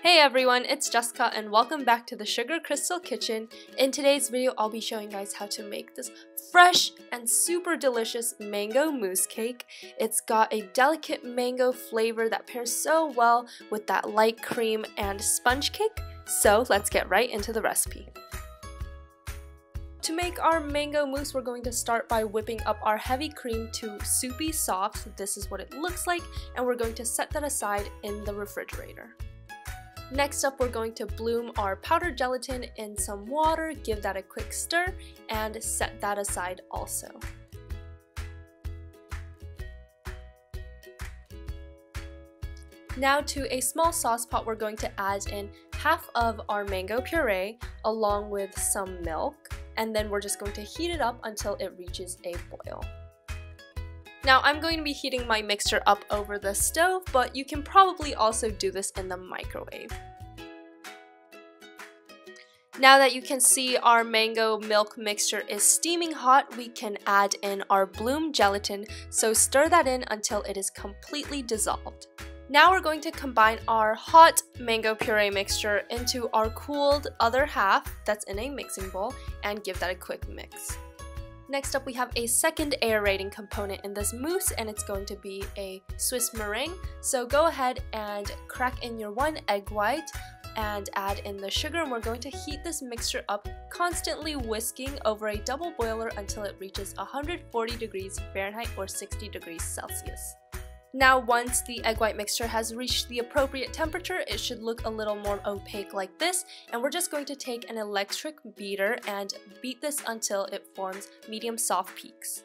Hey everyone, it's Jessica and welcome back to the Sugar Crystal Kitchen. In today's video, I'll be showing you guys how to make this fresh and super delicious mango mousse cake. It's got a delicate mango flavor that pairs so well with that light cream and sponge cake. So let's get right into the recipe. To make our mango mousse, we're going to start by whipping up our heavy cream to soupy soft. This is what it looks like, and we're going to set that aside in the refrigerator. Next up, we're going to bloom our powdered gelatin in some water, give that a quick stir, and set that aside also. Now to a small sauce pot, we're going to add in half of our mango puree along with some milk, and then we're just going to heat it up until it reaches a boil. Now I'm going to be heating my mixture up over the stove, but you can probably also do this in the microwave. Now that you can see our mango milk mixture is steaming hot, we can add in our bloom gelatin, so stir that in until it is completely dissolved. Now we're going to combine our hot mango puree mixture into our cooled other half that's in a mixing bowl and give that a quick mix. Next up, we have a second aerating component in this mousse, and it's going to be a Swiss meringue. So go ahead and crack in your 1 egg white and add in the sugar, and we're going to heat this mixture up, constantly whisking over a double boiler until it reaches 140 degrees Fahrenheit or 60 degrees Celsius. Now once the egg white mixture has reached the appropriate temperature, it should look a little more opaque like this, and we're just going to take an electric beater and beat this until it forms medium soft peaks.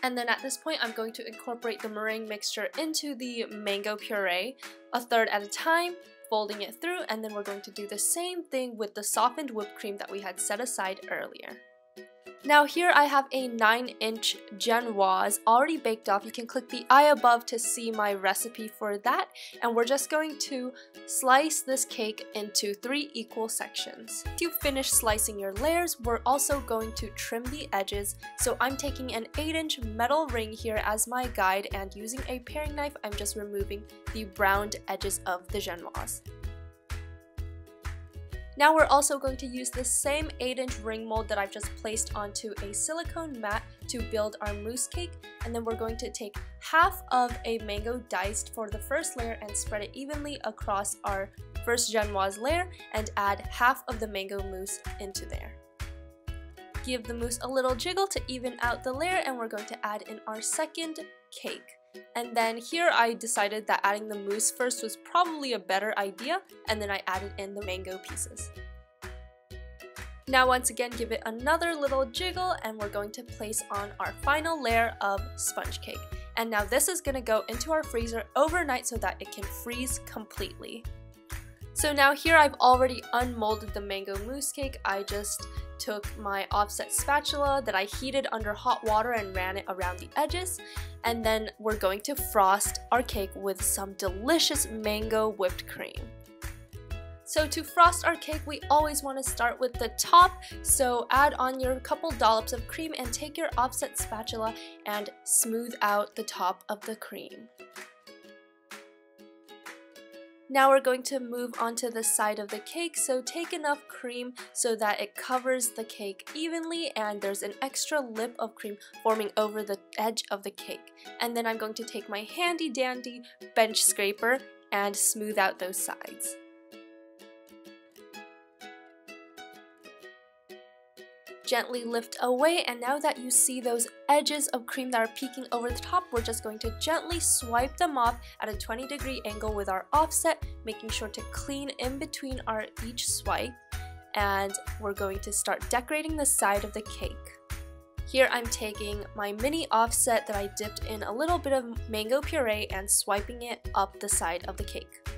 And then at this point, I'm going to incorporate the meringue mixture into the mango puree, a third at a time, folding it through, and then we're going to do the same thing with the softened whipped cream that we had set aside earlier. Now here I have a 9-inch genoise already baked off. You can click the eye above to see my recipe for that, and we're just going to slice this cake into 3 equal sections. Once you finish slicing your layers, we're also going to trim the edges. So I'm taking an 8-inch metal ring here as my guide, and using a paring knife, I'm just removing the browned edges of the genoise. Now we're also going to use the same 8-inch ring mold that I've just placed onto a silicone mat to build our mousse cake, and then we're going to take half of a mango diced for the first layer and spread it evenly across our first genoise layer and add half of the mango mousse into there. Give the mousse a little jiggle to even out the layer, and we're going to add in our second cake. And then here I decided that adding the mousse first was probably a better idea, and then I added in the mango pieces. Now once again, give it another little jiggle, and we're going to place on our final layer of sponge cake. And now this is going to go into our freezer overnight so that it can freeze completely. So now here I've already unmolded the mango mousse cake. I just took my offset spatula that I heated under hot water and ran it around the edges, and then we're going to frost our cake with some delicious mango whipped cream. So to frost our cake, we always want to start with the top, so add on your couple dollops of cream and take your offset spatula and smooth out the top of the cream. Now we're going to move onto the side of the cake, so take enough cream so that it covers the cake evenly and there's an extra lip of cream forming over the edge of the cake. And then I'm going to take my handy dandy bench scraper and smooth out those sides. Gently lift away, and now that you see those edges of cream that are peeking over the top, we're just going to gently swipe them off at a 20-degree angle with our offset, making sure to clean in between our each swipe, and we're going to start decorating the side of the cake. Here I'm taking my mini offset that I dipped in a little bit of mango puree and swiping it up the side of the cake.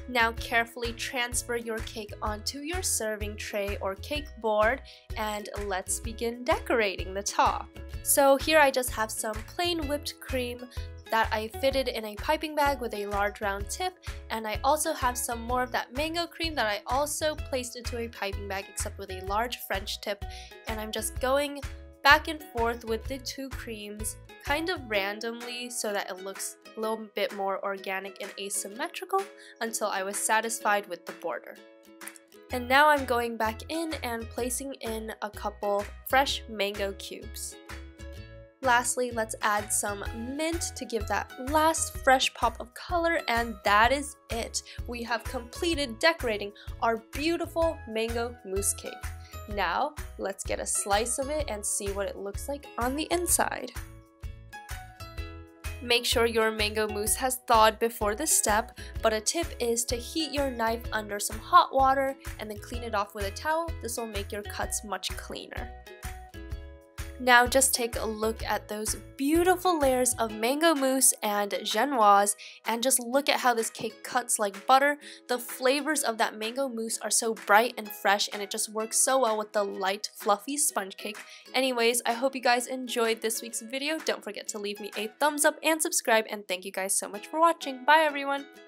Now carefully transfer your cake onto your serving tray or cake board, and let's begin decorating the top. So here I just have some plain whipped cream that I fitted in a piping bag with a large round tip, and I also have some more of that mango cream that I also placed into a piping bag except with a large French tip, and I'm just going back and forth with the two creams kind of randomly so that it looks a little bit more organic and asymmetrical until I was satisfied with the border. And now I'm going back in and placing in a couple fresh mango cubes. Lastly, let's add some mint to give that last fresh pop of color, and that is it. We have completed decorating our beautiful mango mousse cake. Now, let's get a slice of it and see what it looks like on the inside. Make sure your mango mousse has thawed before this step, but a tip is to heat your knife under some hot water and then clean it off with a towel. This will make your cuts much cleaner. Now just take a look at those beautiful layers of mango mousse and genoise, and just look at how this cake cuts like butter. The flavors of that mango mousse are so bright and fresh, and it just works so well with the light, fluffy sponge cake. Anyways, I hope you guys enjoyed this week's video. Don't forget to leave me a thumbs up and subscribe, and thank you guys so much for watching. Bye everyone!